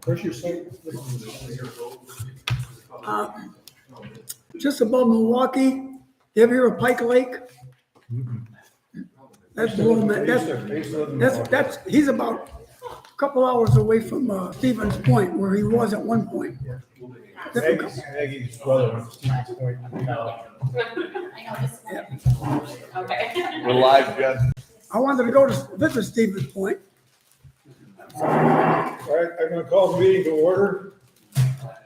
Where's your site? Just above Milwaukee. You ever hear of Pike Lake? That's below, that's, he's about a couple hours away from Stevens Point, where he was at one point. Maggie's brother went to Stevens Point. Okay. We're live, Jen. I wanted to go to visit Stevens Point. All right, I'm gonna call the meeting to order.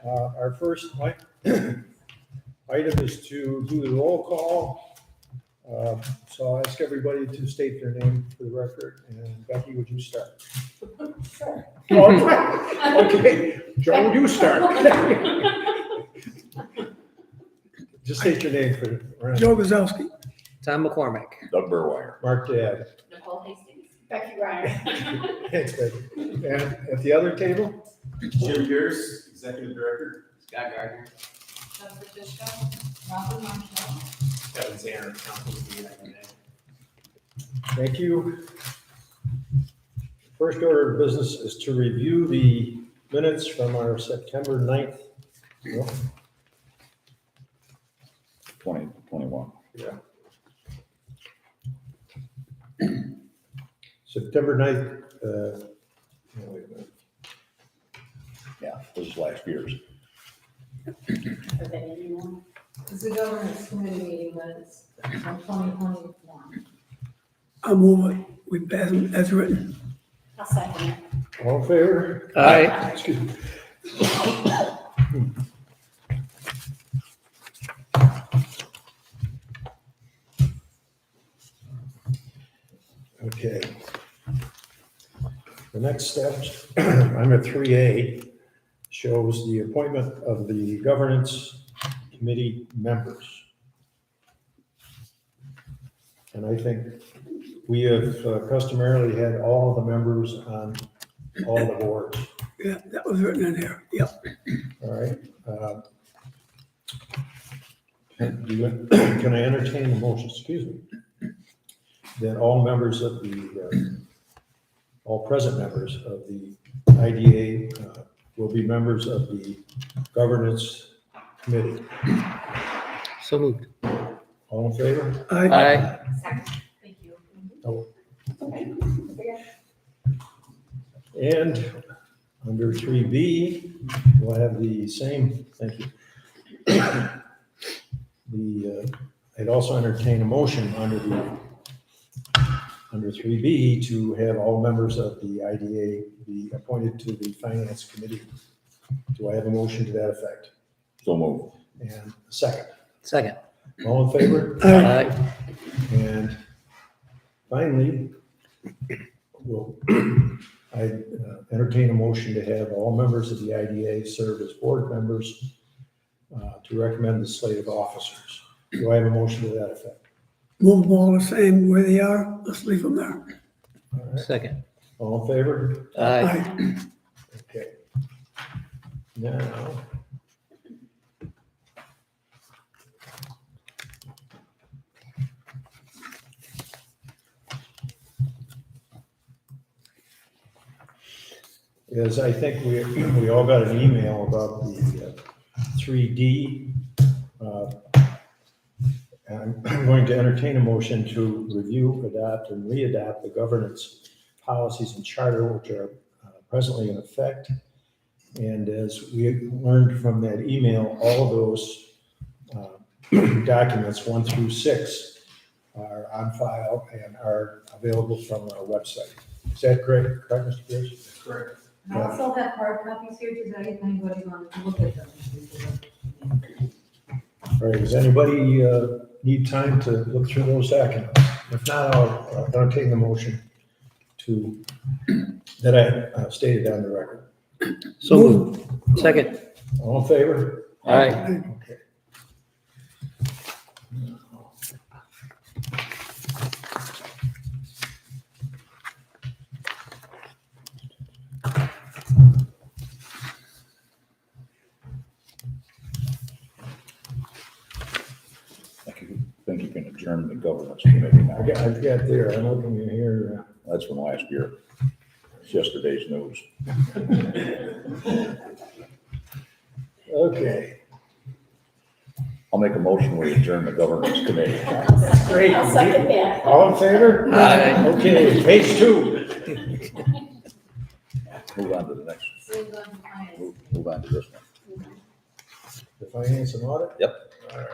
Our first item is to do the roll call. So I'll ask everybody to state their name for the record, and Becky, would you start? Sure. Okay, Joe, would you start? Just state your name for. Joe Gazowski. Tom McCormick. Doug Burwire. Mark Dad. Nicole Hastings. Becky Ryan. Thanks, Becky. And at the other table? Jim Pierce, Executive Director. Scott Gardner. Jennifer Fishko. Robert Marshall. Kevin Zanner, Council of the IDA. Thank you. First order of business is to review the minutes from our September 9th. 2021. Yeah. September 9th, no, wait a minute. Yeah, this is last year's. It's the governance committee meeting minutes from 2021. I'll move it. We pass them as written. I'll second it. All in favor? Aye. Excuse me. Okay. The next step, I'm at 3A, shows the appointment of the governance committee members. And I think we have customarily had all the members on all the boards. Yeah, that was written in here. Yep. All right. Can I entertain a motion, excuse me, that all members of the, all present members of the IDA will be members of the governance committee? So moved. All in favor? Aye. Second. Thank you. Oh. Okay. And under 3B, we'll have the same, thank you. I'd also entertain a motion under 3B to have all members of the IDA be appointed to the finance committee. Do I have a motion to that effect? So move. And a second. Second. All in favor? Aye. And finally, I entertain a motion to have all members of the IDA serve as board members to recommend the slate of officers. Do I have a motion to that effect? Move them all the same where they are. Let's leave them there. All right. Second. All in favor? Aye. Okay. Now. Is I think we all got an email about the 3D. And I'm going to entertain a motion to review, adopt, and re-adopt the governance policies and charter which are presently in effect. And as we learned from that email, all of those documents 1 through 6 are on file and are available from our website. Is that correct, Mr. Pierce? That's correct. I also have hard copies here today, if anybody wants to look at them. All right, does anybody need time to look through those documents? If not, I'll entertain the motion that I stated on the record. So moved. Second. All in favor? Aye. Okay. I think you can adjourn the governance committee now. I've got there, I'm looking in here. That's from last year. It's yesterday's news. Okay. I'll make a motion, we adjourn the governance committee. Great. I'll second that. All in favor? Aye. Okay, page 2. Move on to the next, move on to this one. The finance and audit? Yep. All right.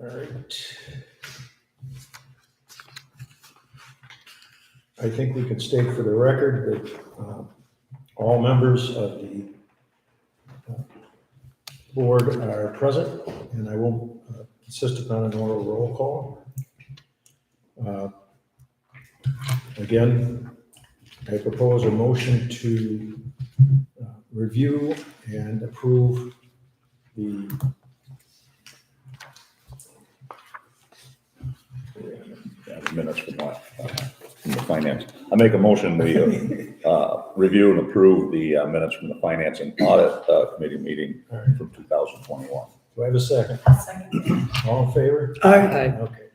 All right. I think we can state for the record that all members of the board are present, and I won't insist upon an oral roll call. Again, I propose a motion to review and approve the Minutes from the finance. I make a motion, we review and approve the minutes from the finance and audit committee meeting All right. from 2021. Do I have a second? I'll second. All in favor? Aye. Aye. Okay.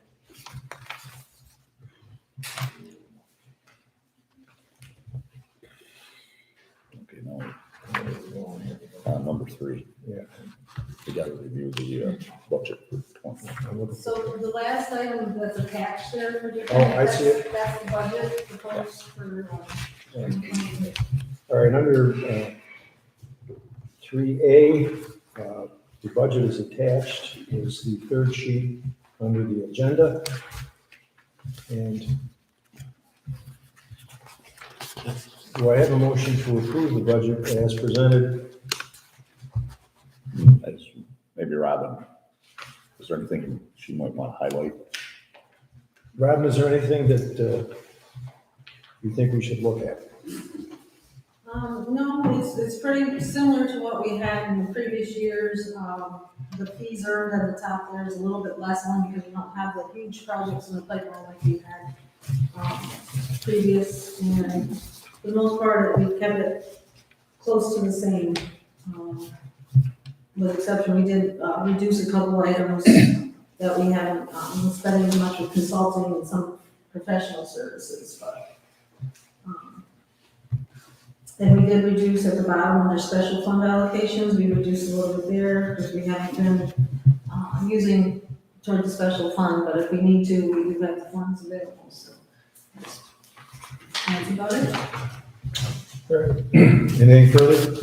Okay, now, number 3, Yeah. we got to review the budget for 20. I'm looking for- So the last item that's attached there for different. Oh, I see it. That's the budget proposed for, 2023. All right, under 3A, the budget is attached, is the third sheet under the agenda. And do I have a motion to approve the budget as presented? That's maybe Robin. Is there anything she might want to highlight? Robin, is there anything that you think we should look at? No, it's pretty similar to what we had in the previous years. The fees earned at the top there is a little bit less only because we don't have the huge projects in the pipeline like we had previous. And for the most part, we've kept it close to the same. With exception, we did reduce a couple items that we haven't been spending as much with consulting and some professional services, but. And we did reduce at the bottom under special fund allocations, we reduced a little bit there because we haven't been using toward the special fund, but if we need to, we do have the funds available, so. That's about it. All right. Anything further?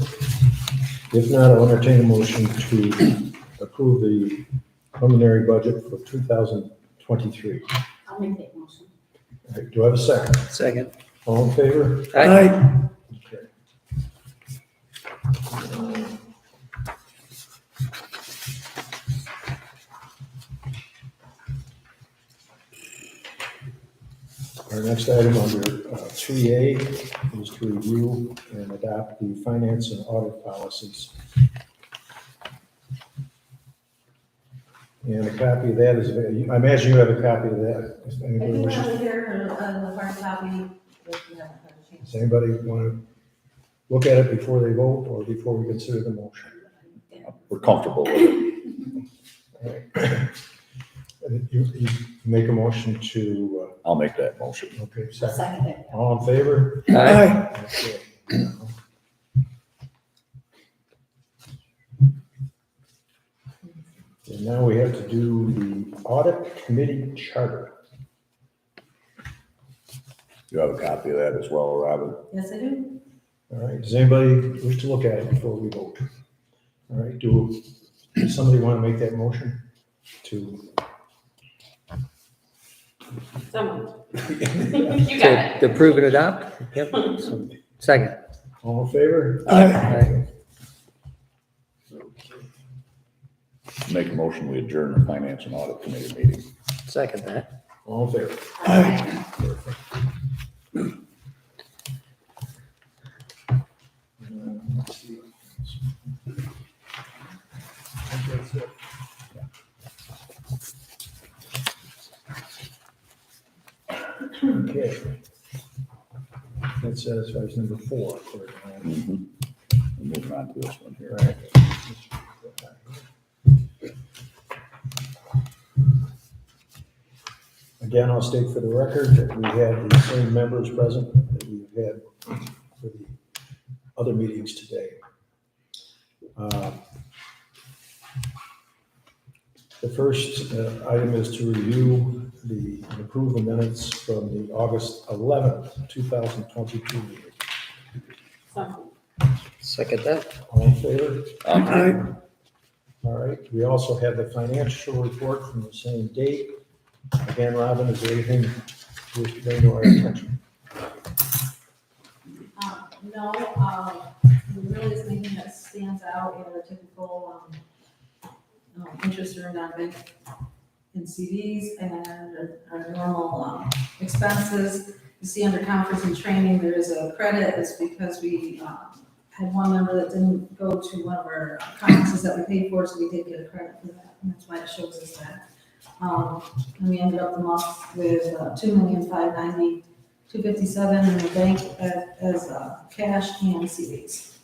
If not, I'll entertain a motion to approve the preliminary budget for 2023. I'll make that motion. All right, do I have a second? Second. All in favor? Aye. Okay. Our next item under 3A is to review and adopt the finance and audit policies. And a copy of that is, I imagine you have a copy of that. If If anybody you wishes- have it here, the hard copy, if you haven't had a chance. Does anybody want to look at it before they vote or before we consider the motion? We're comfortable with it. All right. You make a motion to, I'll make that motion. okay, I'll second. second it. All in favor? Aye. Okay. And now we have to do the audit committee charter. You have a copy of that as well, Robin? Yes, I do. All right, does anybody wish to look at it before we vote? All right, does somebody want to make that motion to? Someone. You got it. To approve and adopt? Yep. So, second. All in favor? Aye. Make a motion, we adjourn the finance and audit committee meeting. Second that. All in favor? Let's see. I think that's it. Okay. That satisfies number 4. And on to this one here. Right. Again, I'll state for the record that we have the same members present that we've had for the other meetings today. The first item is to review and approve the minutes from the August 11th, 2022 meeting. Second that. All in favor? Aye. All right, we also have the financial report from the same date. Again, Robin, is there anything you wish to bring to our attention? No, there really isn't anything that stands out in the typical, interest earned on bank and CDs and our normal, expenses. You see under conference and training, there is a credit. It's because we, had one member that didn't go to one of our conferences that we paid for, so we did get a credit for that, and that's why it shows us that. And we ended up the month with $2,590,257 in the bank as cash and CDs.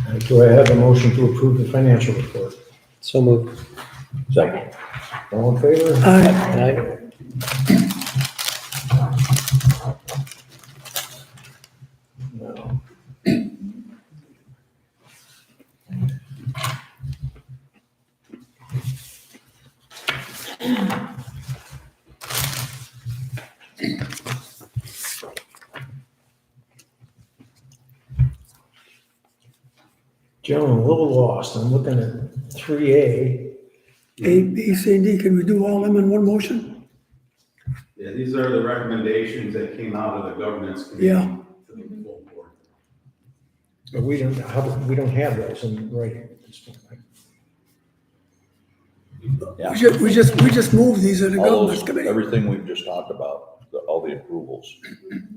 All right, do I have a motion to approve the financial report? So moved. Second. All in favor? Aye. Aye. No. Gentlemen, I'm a little lost. I'm looking at 3A. A, B, C, and D, can we do all of them in one motion? Yeah, these are the recommendations that came out of the governance committee Yeah. to the full board. But we don't have those in writing at this point, right? Yeah. We just moved these in the All government those, committee. everything we've just talked about, all the approvals,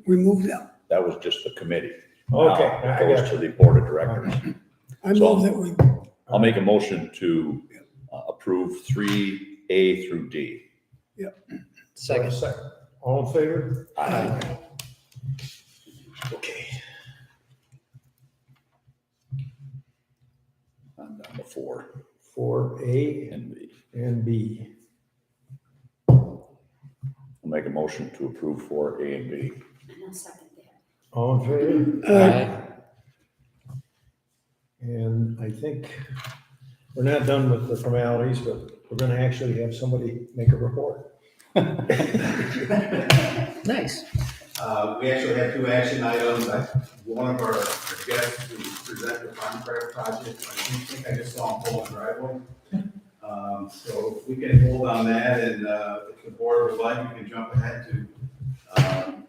We moved them. that was just the committee. Okay, Now I it goes got to the board of directors. I So- moved that we, I'll make a motion to approve 3A through D. Second. All in favor? Aye. Okay. I'm down to 4 4A and B. and B. I'll make a motion to approve 4A and B. All in favor? aye. And I think we're not done with the formalities, but we're gonna actually have somebody make a report. Nice. We actually have two action items. One of our guests to present the farm credit project, I think I just saw him pull a driveway. So if we can hold on that, and if the board would like, we can jump ahead to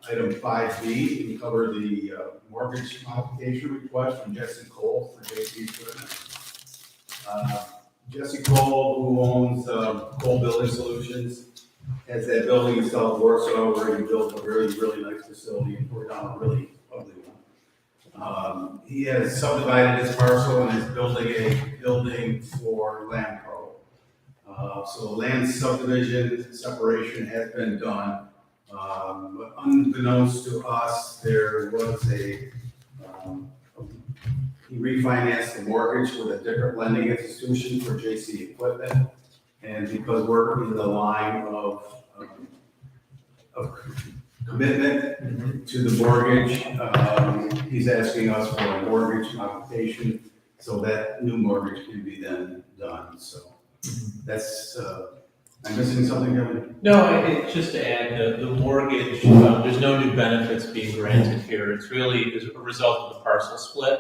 item 5B. We cover the mortgage modification request from Jesse Cole for JP Equipment. Jesse Cole, who owns Cole Building Solutions, has that building in South Warsaw where he built a really, really nice facility and tore down a really ugly one. He has subdivided his parcel and is building a building for Landco. So the land subdivision separation has been done. But unbeknownst to us, there was he refinanced the mortgage with a different lending institution for JC Equipment. And because we're in the line of commitment to the mortgage, he's asking us for a mortgage modification so that new mortgage can be then done. So that's, I'm missing something, Kevin? No, just to add, the mortgage, there's no new benefits being granted here. It's really as a result of the parcel split.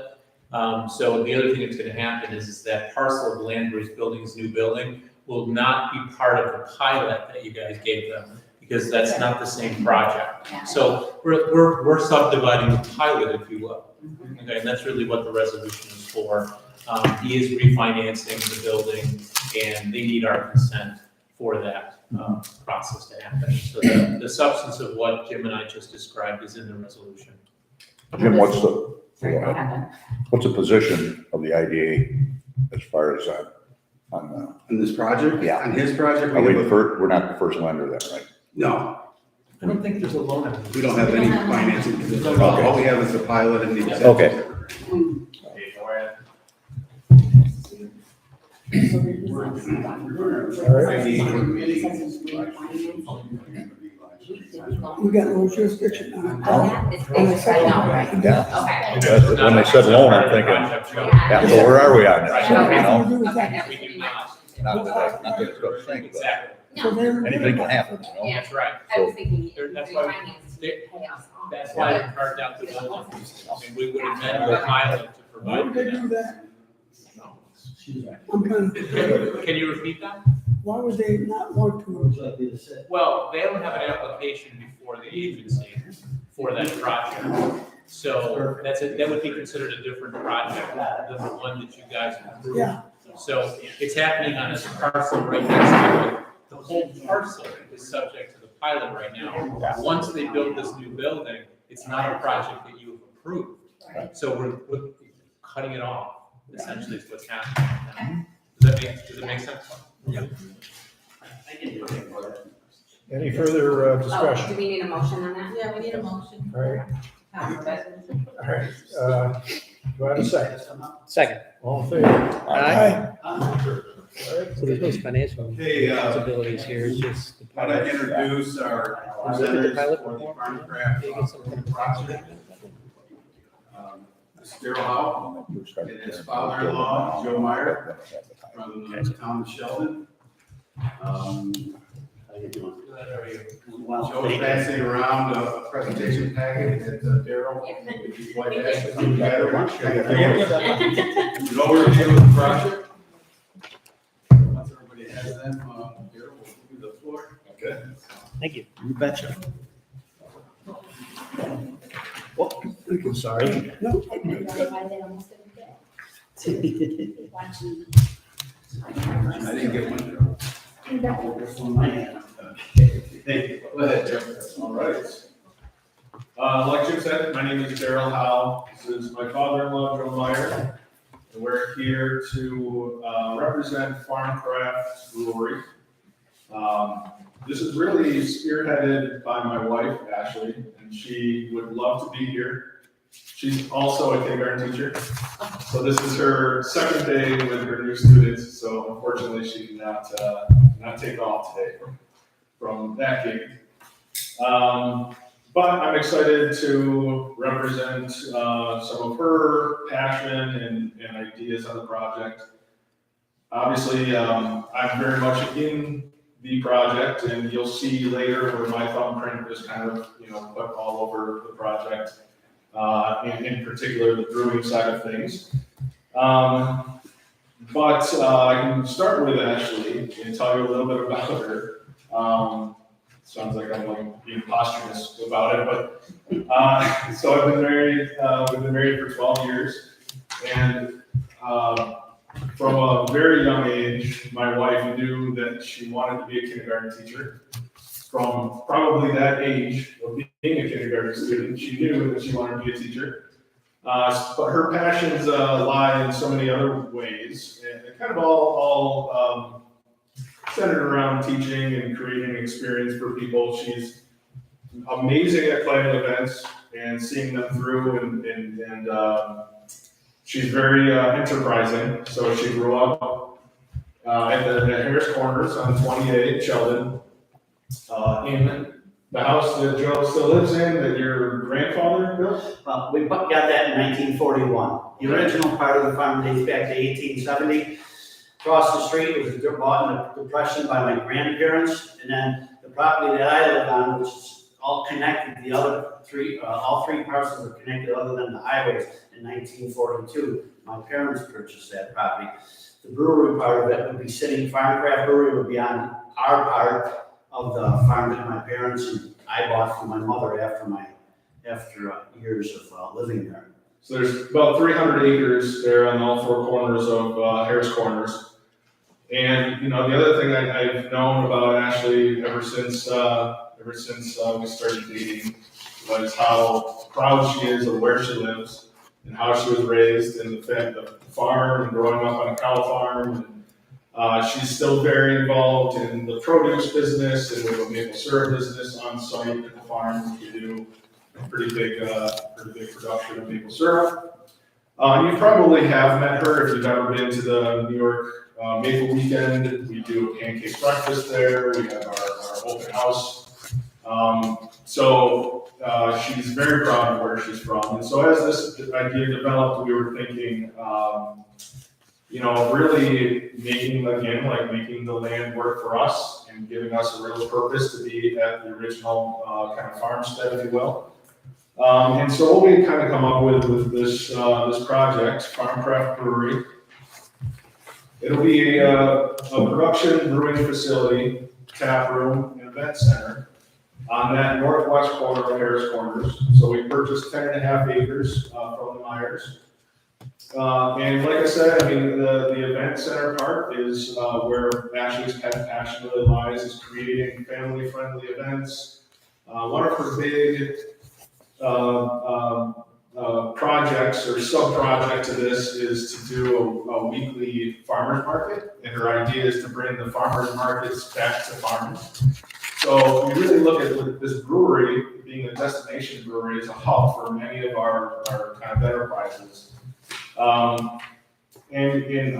So the other thing that's gonna happen is that parcel of land where he's building his new building will not be part of the pilot that you guys gave them, because that's not the same project. So we're subdividing the pilot, if you will. Okay, and that's really what the resolution is for. He is refinancing the building, and they need our consent for that process to happen. So the substance of what Jim and I just described is in the resolution. Jim, what's the position of the IDA as far as on On this project? Yeah. On his project? we're not the first lender then, right? No, I don't think there's a loan on we don't have any financing. Okay. All we have is the pilot and the Okay. acceptance. We got no jurisdiction on it. I know, right? Yeah. Okay. When they said loan, I'm thinking, yeah, so where are we on this? You know? Do with Okay, that. yes, we do not. Not that it's a good thing, but Exactly, So they're- anything can happen, you know? Yeah. that's right. I was thinking, That's why refinance to pay us off. That's why we carved out the building. I mean, we would amend the pilot to Why provide would for they do that. that? I'm kind of, Can you repeat that? why would they not want to? Well, they don't have an application before the agency for that project. So that would be considered a different project than the one that you guys approved. Yeah. So it's happening on this parcel right next to it. The whole parcel is subject to the pilot right now. Once they build this new building, it's not a project that you have approved. So we're cutting it off, essentially is what's happening. Does it make sense? Any further Oh, do discussion? we need a motion on that? Yeah, we need a motion. All right, Resolution. all right. Do I have a second? Second. All in favor? Aye. All right. So there's no financial Okay, responsibilities here, it's just the I'd like pilot. to introduce our Look at the presenters pilot for the before. farm craft They get some kind of project. This is Daryl Howe and his father-in-law, Joe Meyer, from the town of Sheldon. Joe is passing around a presentation packet that Daryl and his wife Ashley put together. An overview of the project. Once everybody has them, Daryl will give you the floor. Okay. Thank you. You betcha. I'm sorry. No, I didn't get one. Thank you. Go ahead, Joe. All right. Like Jim said, my name is Daryl Howe. This is my father-in-law, Joe Meyer. And we're here to represent Farmcraft Brewery. This is really spearheaded by my wife, Ashley, and she would love to be here. She's also a kindergarten teacher. So this is her second day with her new students. So unfortunately, she did not take off today from that gig. But I'm excited to represent some of her passion and ideas on the project. Obviously, I'm very much in the project, and you'll see later where my thumbprint is kind of, put all over the project, in particular the brewing side of things. But I can start with Ashley and tell you a little bit about her. Sounds like I'm like being posthumous about it, but so I've been married. We've been married for 12 years, and from a very young age, my wife knew that she wanted to be a kindergarten teacher. From probably that age of being a kindergarten student, she knew that she wanted to be a teacher. But her passions lie in so many other ways, and kind of all centered around teaching and creating experience for people. She's amazing at planning events and seeing them through, and she's very enterprising. So she grew up at the Harris Corners on 28 Sheldon, in the house that Joe still lives in, that your grandfather built. We got that in 1941. The original part of the farm dates back to 1870. Across the street was bought in the Depression by my grandparents, and then the property that I live on, which is all connected, the other three, all three parcels are connected other than the highways. In 1942, my parents purchased that property. The brewery part of it would be sitting, Farmcraft Brewery would be on our part of the farm that my parents and I bought from my mother after years of living there. So there's about 300 acres there on all four corners of Harris Corners. And the other thing I've known about Ashley ever since we started dating was how proud she is of where she lives and how she was raised in the farm and growing up on a cow farm. And she's still very involved in the produce business and with the maple syrup business on site at the farm. We do a pretty big production of maple syrup. You probably have met her if you've ever been to the New York Maple Weekend. We do a pancake breakfast there. We have our open house. She's very proud of where she's from. And so as this idea developed, we were thinking, really making the land work for us and giving us a real purpose to be at the original kind of farmstead, if you will. And so what we kind of come up with this project, Farm Craft Brewery, it'll be a production brewing facility, tap room, and event center on that northwest corner of Harris Corners. So we purchased 10.5 acres from the Myers. And like I said, the event center part is where Ashley's passion really lies, is creating family-friendly events. One of her big projects or sub-project to this is to do a weekly farmers market, and her idea is to bring the farmers markets back to farmers. So we really look at this brewery being a destination brewery as a hub for many of our kind of enterprises. And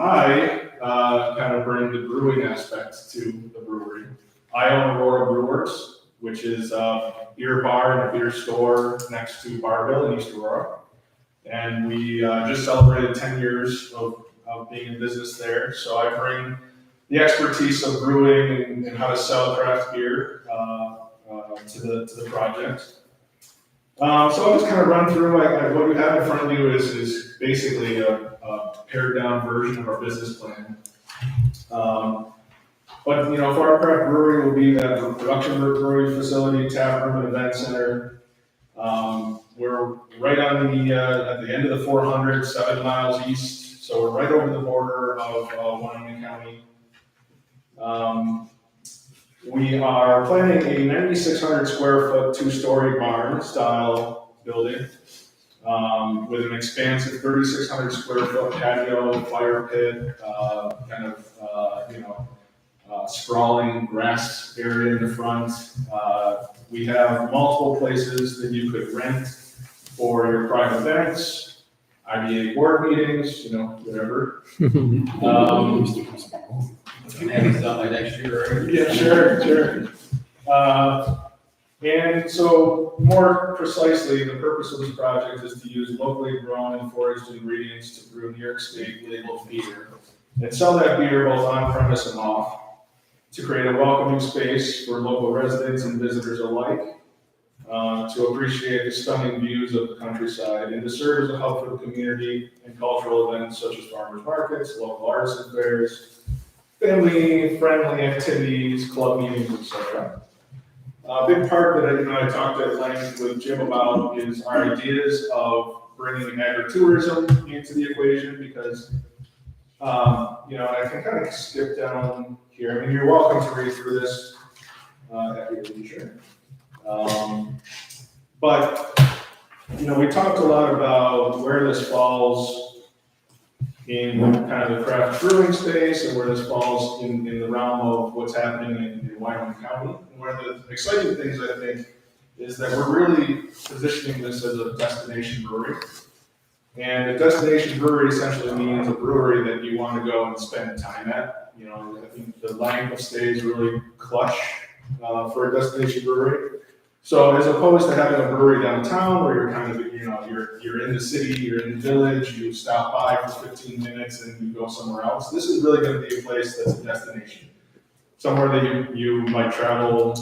I kind of bring the brewing aspect to the brewery. I own Aurora Brewworks, which is a beer bar and a beer store next to Barville in East Aurora. And we just celebrated 10 years of being in business there. So I bring the expertise of brewing and how to sell craft beer to the project. So I'll just kind of run through what we have in front of you is basically a pared down version of our business plan. But Farm Craft Brewery will be that production brewery facility, tap room, and event center. We're right on at the end of the 400, 7 miles east, so we're right over the border of Wyoming County. We are planning a 9,600 square foot, 2-story barn style building with an expansive 3,600 square foot patio, fire pit, sprawling grass area in the front. We have multiple places that you could rent for your private events, IDA board meetings, whatever. Maybe something like next year, right? Yeah, sure. And so more precisely, the purpose of this project is to use locally grown and foraged ingredients to brew New York State labeled beer and sell that beer both on premise and off, to create a welcoming space for local residents and visitors alike, to appreciate the stunning views of the countryside, and to serve as a hub for the community and cultural events such as farmers markets, local artisan fairs, family-friendly activities, club meetings, etc. A big part that I talked at length with Jim about is our ideas of bringing agritourism into the equation, because I can kind of skip down here. You're welcome to read through this at your leisure. But we talked a lot about where this falls in kind of the craft brewing space and where this falls in the realm of what's happening in Wyoming County. And one of the exciting things, I think, is that we're really positioning this as a destination brewery. And a destination brewery essentially means a brewery that you want to go and spend time at. I think the length of stay is really clutch for a destination brewery. So as opposed to having a brewery downtown where you're kind of, you're in the city, you're in the village, you stop by for 15 minutes and you go somewhere else, this is really going to be a place that's a destination. Somewhere that you might travel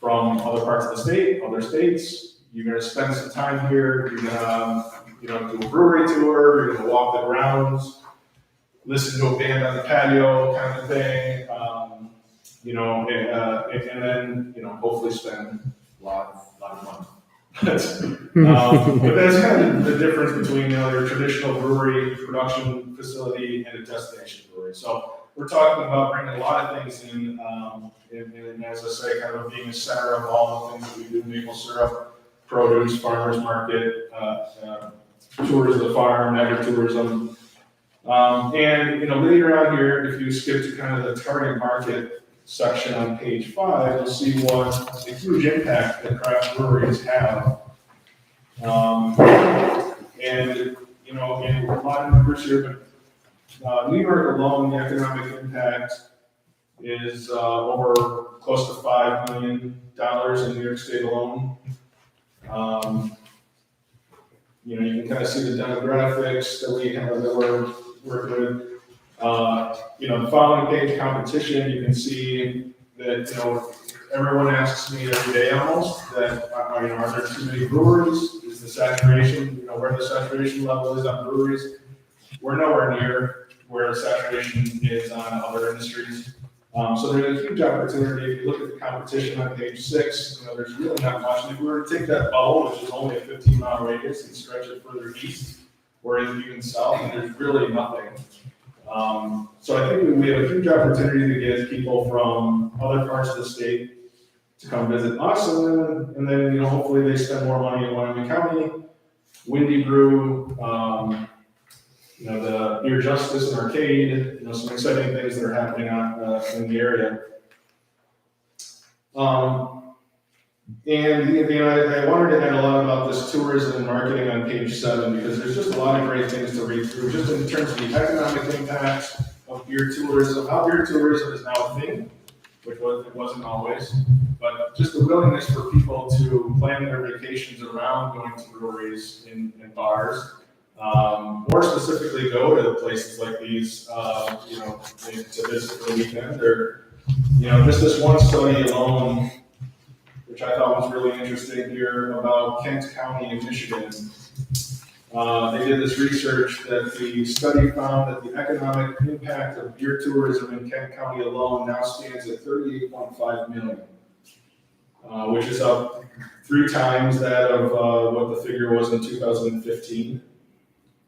from other parts of the state, other states. You're going to spend some time here. You're going to do a brewery tour. You're going to walk the grounds, listen to a band on the patio kind of thing, and then, hopefully spend a lot of money. But that's kind of the difference between, your traditional brewery production facility and a destination brewery. So we're talking about bringing a lot of things in, and as I say, kind of being the center of all the things that we do: maple syrup, produce, farmers market, tours of the farm, agritourism. And later on here, if you skip to kind of the target market section on page 5, you'll see what a huge impact that craft breweries have. And again, a lot of numbers here, but New York alone, the economic impact is over close to $5 million in New York State alone. You can kind of see the demographics that we have that we're working with. The following page, competition, you can see that, everyone asks me every day almost that, are there too many breweries? Is the saturation, where the saturation level is on breweries? We're nowhere near where saturation is on other industries. So there's a huge opportunity. If you look at the competition on page 6, there's really not much. And if we were to take that bubble, which is only a 15-mile radius, and stretch it further east, or even south, and there's really nothing. So I think we have a huge opportunity to get people from other parts of the state to come visit us, and then hopefully they spend more money in Wyoming County. Windy Brew, the Beer Justice and Arcade, some exciting things that are happening in the area. I wanted to add a lot about this tourism and marketing on page 7 because there's just a lot of great things to read through, just in terms of the economic impact of beer tourism, how beer tourism is now a thing, which it wasn't always, but just the willingness for people to plan their vacations around going to breweries and bars. More specifically, go to places like these, to visit for the weekend, or, just this one study alone, which I thought was really interesting here about Kent County in Michigan. They did this research that the study found that the economic impact of beer tourism in Kent County alone now stands at $38.5 million, which is up 3 times that of what the figure was in 2015.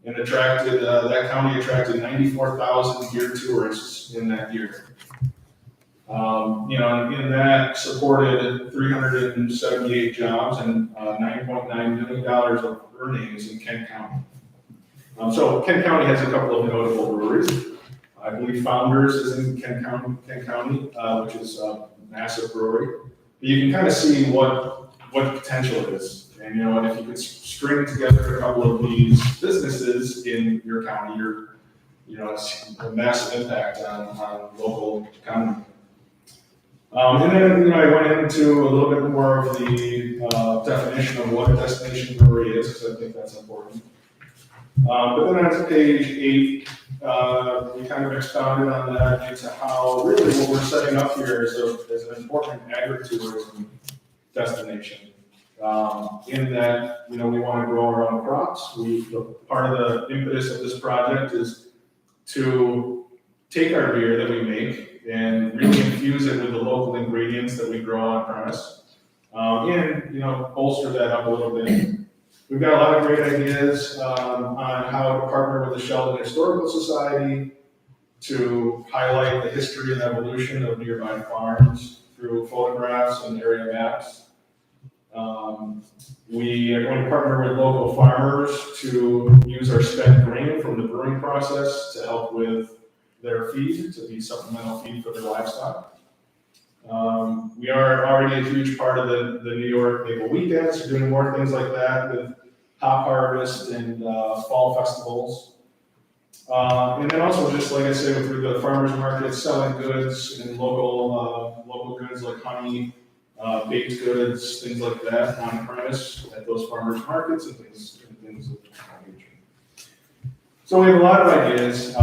And that county attracted 94,000 beer tourists in that year. And that supported 378 jobs and $9.9 million of earnings in Kent County. So Kent County has a couple of notable breweries. I believe Founders is in Kent County, which is a massive brewery. But you can kind of see what potential it is. And if you could string together a couple of these businesses in your county, it's a massive impact on local economy. And then, I went into a little bit more of the definition of what a destination brewery is, because I think that's important. But then on to page 8, we kind of expounded on that into how really what we're setting up here is an important agritourism destination. In that, we want to grow our own crops. Part of the impetus of this project is to take our beer that we make and really infuse it with the local ingredients that we grow on premise, and bolster that up a little bit. We've got a lot of great ideas on how to partner with the Sheldon Historical Society to highlight the history and evolution of nearby farms through photographs and area maps. We are going to partner with local farmers to use our spent grain from the brewing process to help with their feed, to be supplemental feed for their livestock. We are already a huge part of the New York Maple Weekends, doing more things like that with hop harvest and fall festivals. And then also, just like I said, through the farmers market, selling goods and local goods like honey, baked goods, things like that on premise at those farmers markets and things of that nature. So we have a lot of ideas,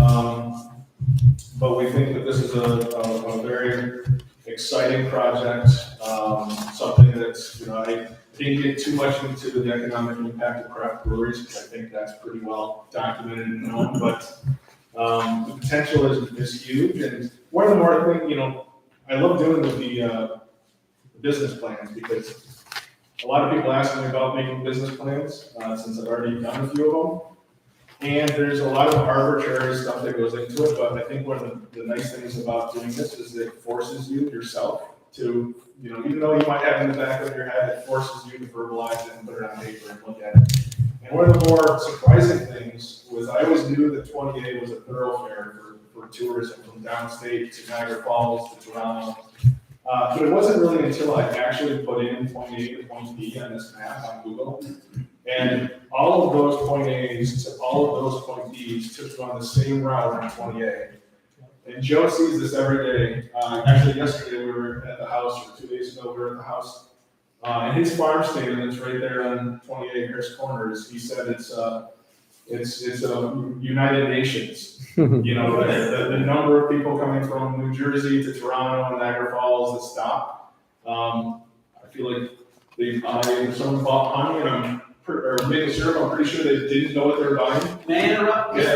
but we think that this is a very exciting project, something that's, I didn't get too much into the economic impact of craft breweries, because I think that's pretty well documented and known, but the potential is huge. And one of the more things, I love doing with the business plans, because a lot of people ask me about making business plans, since I've already done a few of them. And there's a lot of arbitrary stuff that goes into it, but I think one of the nice things about doing this is that it forces you yourself to, even though you might have it in the back of your head, it forces you to verbalize it and put it on paper and look at it. And one of the more surprising things was I always knew that 28 was a thoroughfare for tourism from downstate to Niagara Falls to Toronto. But it wasn't really until I actually put in point A to point B on this map on Google, and all of those point A's to all of those point B's took you on the same route on 20A. And Joe sees this every day. Actually, yesterday we were at the house, or 2 days ago we were at the house. And his farm stand that's right there on 28 Harris Corners, he said it's a United Nations. You know, the number of people coming from New Jersey to Toronto and Niagara Falls that stop. I feel like someone bought honey or maple syrup. I'm pretty sure they didn't know what they were buying. May I interrupt? Yeah,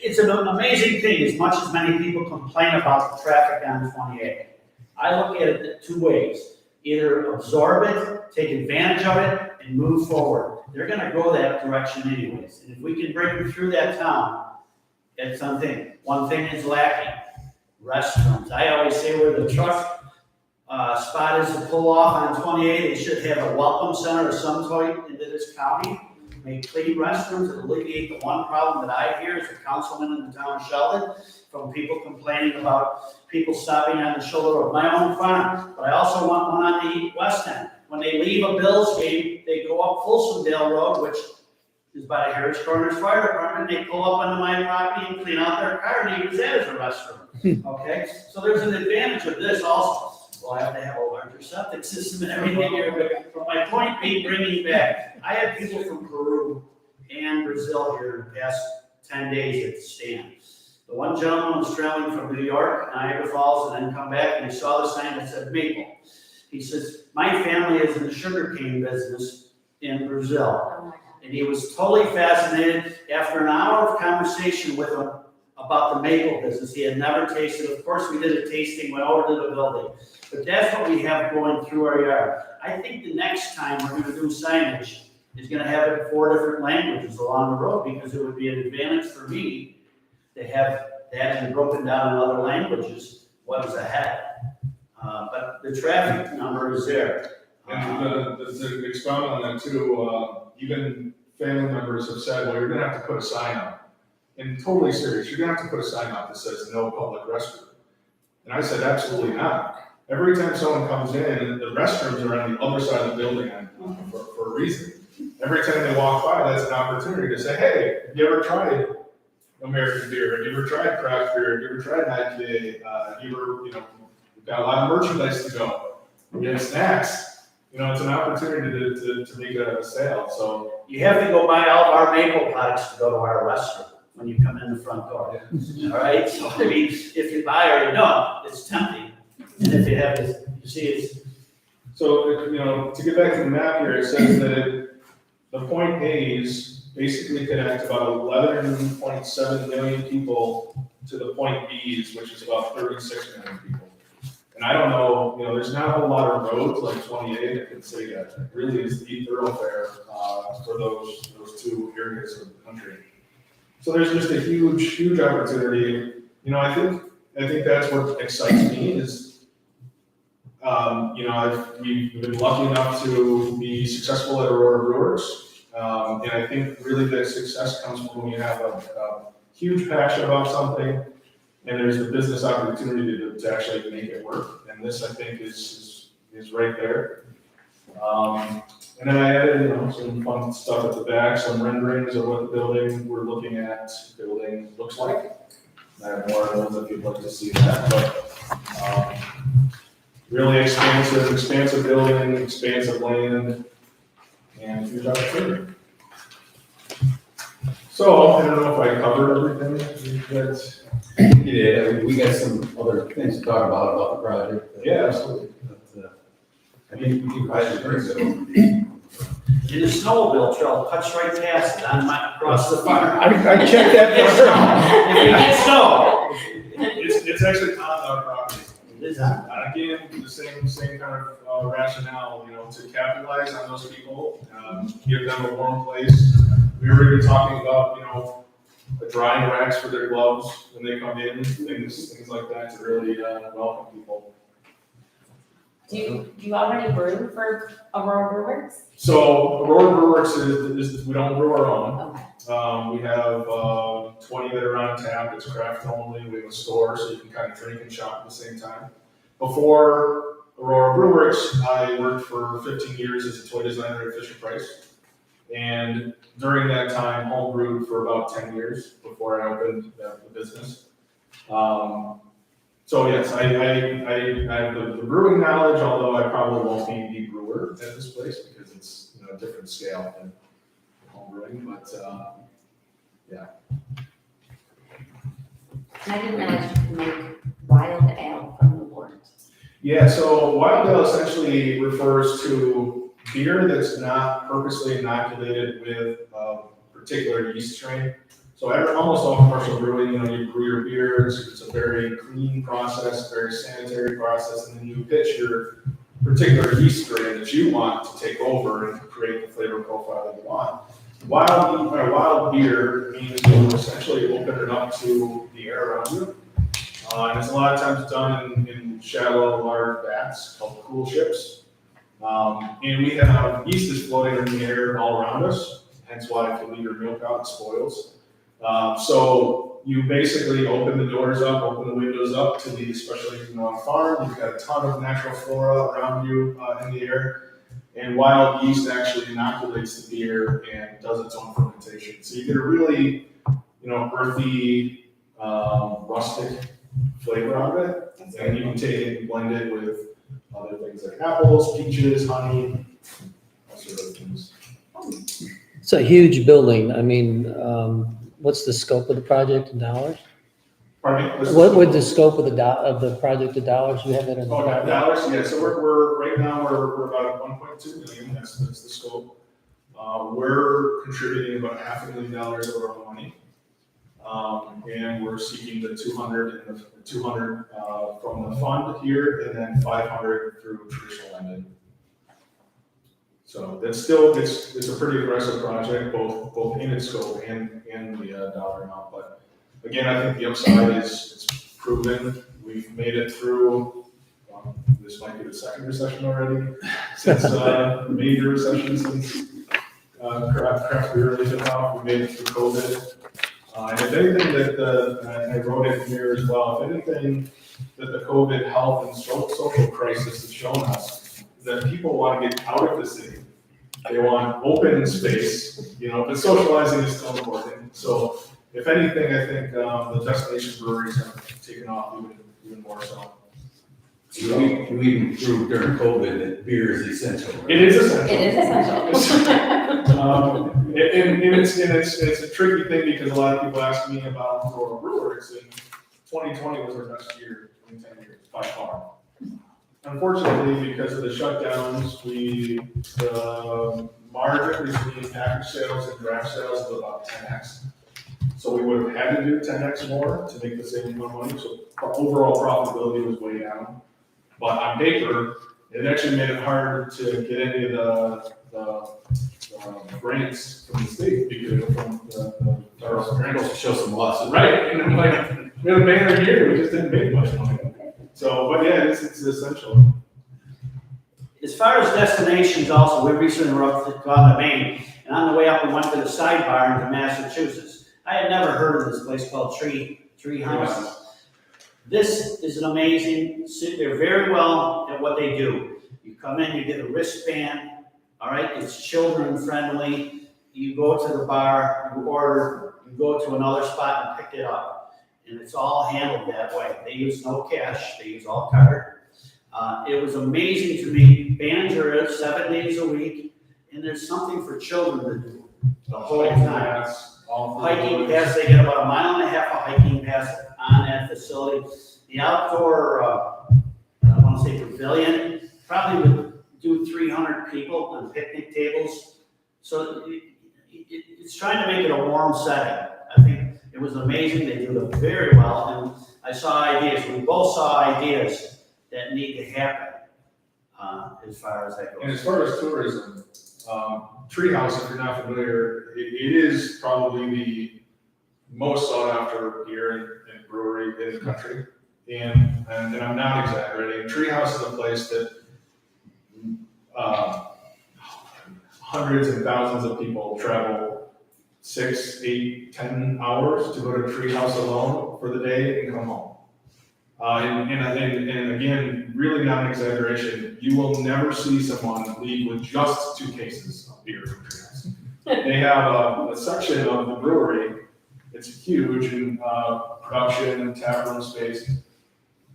It's an amazing thing, as much as many people complain about the traffic on 28. I look at it two ways. Either absorb it, take advantage of it, and move forward. They're gonna go that direction anyways. And if we can bring them through that town, it's something. One thing is lacking, restrooms. I always say where the truck spot is to pull off on 28, they should have a welcome center or some sort into this county. Make clean restrooms and alleviate the one problem that I hear as a councilman in the town of Sheldon from people complaining about people stopping on the shoulder of my own farm. But I also want one on the west end. When they leave a Bills game, they go up Folsomdale Road, which is by the Harris Corners Fire Department. They pull up onto my property and clean out their car and use that as a restroom. Okay, so there's an advantage of this also. Well, I have to have a larger septic system and everything here, but my point being, bringing back, I had people from Peru and Brazil here in the past 10 days at the stand. The one gentleman was traveling from New York, Niagara Falls, and then come back, and he saw the sign that said Maple. He says, my family is in the sugarcane business in Brazil. And he was totally fascinated. After an hour of conversation with him about the maple business, he had never tasted it. Of course, we did a tasting, went over to the building. But that's what we have going through our yard. I think the next time we're gonna do signage is gonna have it in 4 different languages along the road, because it would be an advantage for me to have that and broken down in other languages, what is ahead. But the traffic number is there. and to expound on that too, even family members have said, well, you're gonna have to put a sign up. And totally serious, you're gonna have to put a sign up that says no public restroom. And I said, absolutely not. Every time someone comes in, the restrooms are on the other side of the building for a reason. Every time they walk by, that's an opportunity to say, hey, have you ever tried American beer? Have you ever tried craft beer? Have you ever tried an IPA? Have you ever, we've got a lot of merchandise to go. We have snacks. It's an opportunity to make a sale. So You have to go buy all of our maple products to go to our restaurant when you come in the front door. All right, so I mean, if you buy or you don't, it's tempting. And if you have this, you see it's. So, to get back to the map here, it says that the point A's basically connect about 11.7 million people to the point B's, which is about 36 million people. And I don't know, there's not a whole lot of roads like 28 that can say that. It really is the thoroughfare for those two areas of the country. So there's just a huge opportunity. I think that's what excites me is, we've been lucky enough to be successful at Aurora Brewers. And I think really the success comes from when you have a huge passion about something and there's the business opportunity to actually make it work. And this, I think, is right there. And then I added, some fun stuff at the back, some renderings of what the building we're looking at looks like. I have more of those if you'd like to see that, but really expansive building, expansive land, and huge opportunity. So, I don't know if I covered everything that. Yeah, we got some other things to talk about the project. Yeah, absolutely. But, I think we can probably bring it over. And the snowmobile trail cuts right past it across the farm. I checked that. If we get snow. It's actually on our property. It is on. Again, the same kind of rationale, to capitalize on those people, give them a warm place. We were even talking about, drying racks for their gloves when they come in, things like that to really welcome people. Do you already brew for Aurora Brewers? So Aurora Brewworks is we don't brew our own. Okay. We have 20 that are on tap. It's craft only. We have a store, so you can kind of drink and shop at the same time. Before Aurora Brewworks, I worked for 15 years as a toy designer at Fisher-Price. And during that time, homebrewed for about 10 years before I opened the business. So yes, I have the brewing knowledge, although I probably won't be the brewer at this place because it's, you know, a different scale than home brewing, but, yeah. And I didn't realize you could make wild ale from the wort. Yeah, so wild ale essentially refers to beer that's not purposely inoculated with a particular yeast strain. So almost all commercial brewing, you know, you brew your beers, it's a very clean process, very sanitary process, and then you pitch your particular yeast strain that you want to take over and create the flavor profile that you want. Wild beer means you essentially open it up to the air around you. And it's a lot of times done in shallow, large vats called cool ships. And we have yeast is floating in the air all around us, hence why if you leave your milk out, it spoils. So you basically open the doors up, open the windows up to the, especially if you're on a farm, you've got a ton of natural flora around you in the air. And wild yeast actually inoculates the beer and does its own fermentation. So you get a really, you know, earthy, rustic flavor out of it. And you can take it and blend it with other things like apples, peaches, honey, all sort of things. It's a huge building. I mean, what's the scope of the project in dollars? Pardon me? What would the scope of the project in dollars? You have that in the Okay, project? dollars, yeah, so we're right now, we're about 1.2 million, that's the scope. We're contributing about $500,000 of our own money. And we're seeking the 200 from the fund here, and then 500 through traditional lending. So that's still, it's a pretty aggressive project, both in its scope and the dollar amount, but again, I think the upside is it's proven. We've made it through, this might be the second recession already, since major recession since craft beer really took off. We made it through COVID. And if anything and I wrote it here as well, if anything that the COVID health and social crisis has shown us is that people want to get out of the city. They want open space, you know, but socializing is still important. So if anything, I think the destination breweries have taken off even more so. We even proved during COVID that beer is essential. Right? It is essential. It is essential. And it's a tricky thing because a lot of people ask me about Aurora Brewworks, and 2020 was our best year in 10 years, by far. Unfortunately, because of the shutdowns, the margin between package sales and draft sales was about 10x. So we would have had to do 10x more to make the same amount of money. So our overall profitability was way down. But on paper, it actually made it harder to get any of the grants from the state because from the federal grants. To show some losses. Right, and I'm like, we had a banner year, we just didn't make much money. So, but yeah, it's essential. As far as destinations also, we recently were up to Maine, and on the way up, we went to the sidebar into Massachusetts. I had never heard of this place called Tree House. This is an amazing, they're very well at what they do. You come in, you get a wristband, all right, it's children friendly. You go to the bar, you order, you go to another spot and pick it up. And it's all handled that way. They use no cash, they use all card. It was amazing to me. Bands are 7 days a week, and there's something for children to do the whole time. Hiking pass, they get about 1.5 miles of hiking pass on that facility. The outdoor, I want to say pavilion, probably would do 300 people on picnic tables. So it's trying to make it a warm setting. I think it was amazing. They do it very well, and I saw ideas. We both saw ideas that need to happen as far as that goes. And as far as tourism, Treehouse, if you're not familiar, it is probably the most sought after beer and brewery in the country. And I'm not exaggerating. Treehouse is a place that hundreds and thousands of people travel 6, 8, 10 hours to go to Treehouse alone for the day and come home. And again, really not an exaggeration, you will never see someone leave with just 2 cases of beer from Treehouse. They have a section of the brewery, it's huge in production and tap room space,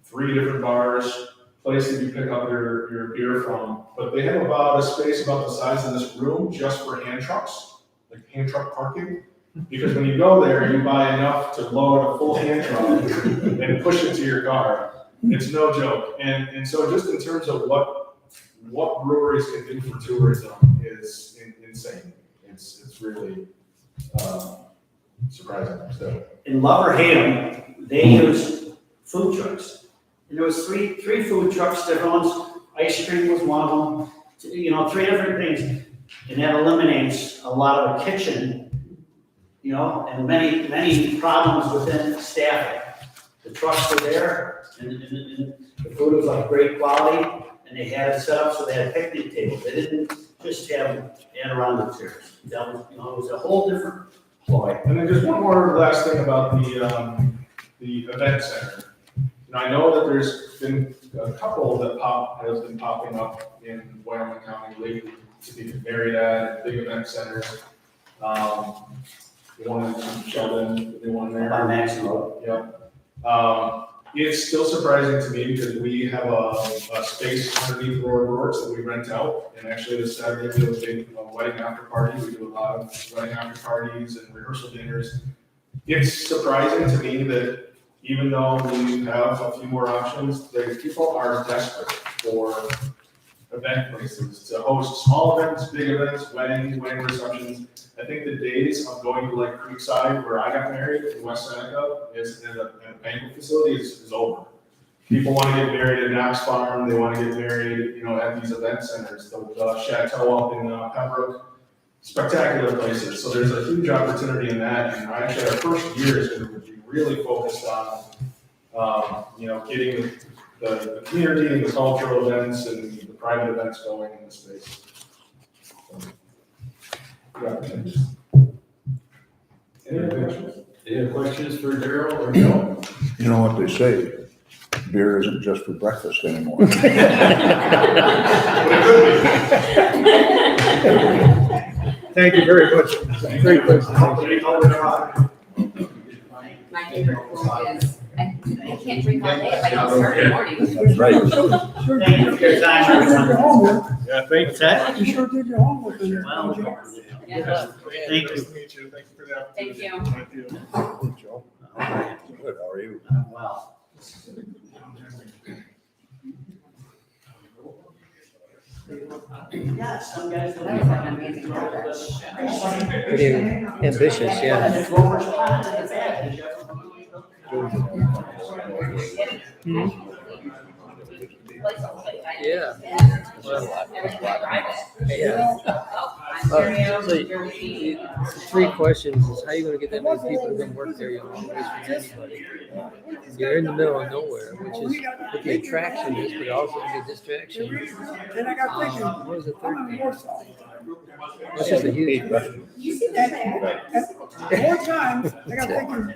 3 different bars, place that you pick up your beer from, but they have about a space about the size of this room just for hand trucks, like hand truck parking. Because when you go there, you buy enough to load a full hand truck and push it to your car. It's no joke. And so just in terms of what breweries can do for tourism is insane. It's really surprising. So. In Love or Hate 'em, they use food trucks. And there was three food trucks, different ones. Ice cream was one of them. 3 different things. And that eliminates a lot of the kitchen, and many problems within staffing. The trucks were there, and the food was of great quality, and they had it set up so they had picnic tables. They didn't just have Adirondack chairs. That was, it was a whole different ploy. And then just one more last thing about the event center. I know that there's been a couple that has been popping up in Wyoming County lately to be married at big event centers. The one in Sheldon, the one there. By Maximo. Yeah. It's still surprising to me because we have a space underneath Royal Brewers that we rent out. And actually this Saturday we have a big wedding after party. We do a lot of wedding after parties and rehearsal dinners. It's surprising to me that even though we have a few more options, people are desperate for event places to host small events, big events, wedding receptions. I think the days of going to like Creekside, where I got married in West Seneca, is in a banquet facility is over. People want to get married at Knox Farm. They want to get married, at these event centers. The Chateau up in Pembroke, spectacular places. So there's a huge opportunity in that. And actually, our first year is going to be really focused on, getting the community and the cultural events and the private events going in the space. So, Any questions for Daryl or no? You know what they say, beer isn't just for breakfast anymore. Thank you very much. Great presentation. My favorite quote is, I can't drink all day if I don't start in the morning. That's right. Thank you for your time, everyone. Yeah, thanks. That? You sure did your homework in there. Well, Yeah. thank you. Nice to meet you. Thank you for the opportunity. Thank you. Thank you. Joe. Good, how are you? Well. Yeah, some guys. That was like an amazing progress. Pretty ambitious, yeah. Yeah. So the 3 questions is how you gonna get that many people to come work there? You don't want to waste from anybody. You're in the middle of nowhere, which is what the attraction is, but also the distraction. Then I got thinking, What was the I'm third on the thing? north side. That's just a huge. And more times, I got thinking,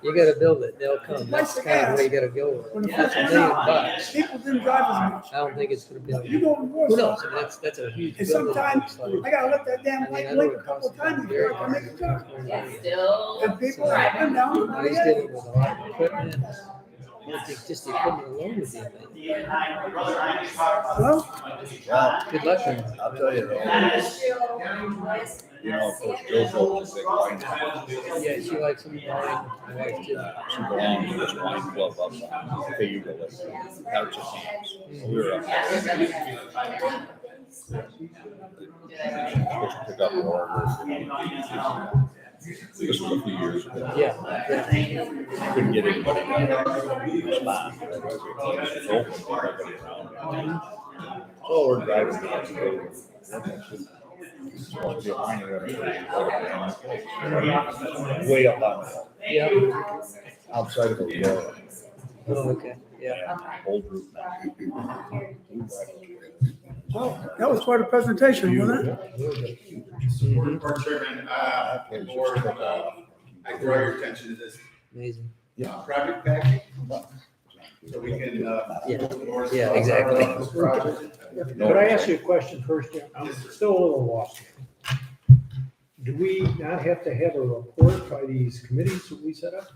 You gotta build it, they'll come. That's kind of where you gotta go. when the That's first $1 million. time, people didn't drive as much. I don't think it's gonna be. You go on the north Who knows? side, I mean, that's a huge. and building. sometimes It's like- I gotta let that damn I mean, light I know blink it a couple costs times very before I can make a turn. Yeah, still And people have been down. Now he's dealing with a lot of equipment. I don't think just the equipment alone would be a thing. Well, Good luck to him. I'll tell you though, of course, Joe's always a big wine fan. Yeah, she likes him wine. My wife too. She belongs to this wine club up on Cayuga, like, Hearts of Cans. We were up there. Pick up more. This was a few years ago. Yeah. Couldn't get anybody to respond. Everybody around. Oh, we're driving down the road. It's going to be a winery. Way up on the hill, Yeah. outside of the Oh, okay. Yeah. old route now. well, that was quite a presentation, wasn't it? Board Chairman, Board, I draw your attention to this Amazing. project package. so we can, Yeah, exactly. this project. Could I ask you a question first, Jim? I'm still a little lost. Do we not have to have a report by these committees that we set up?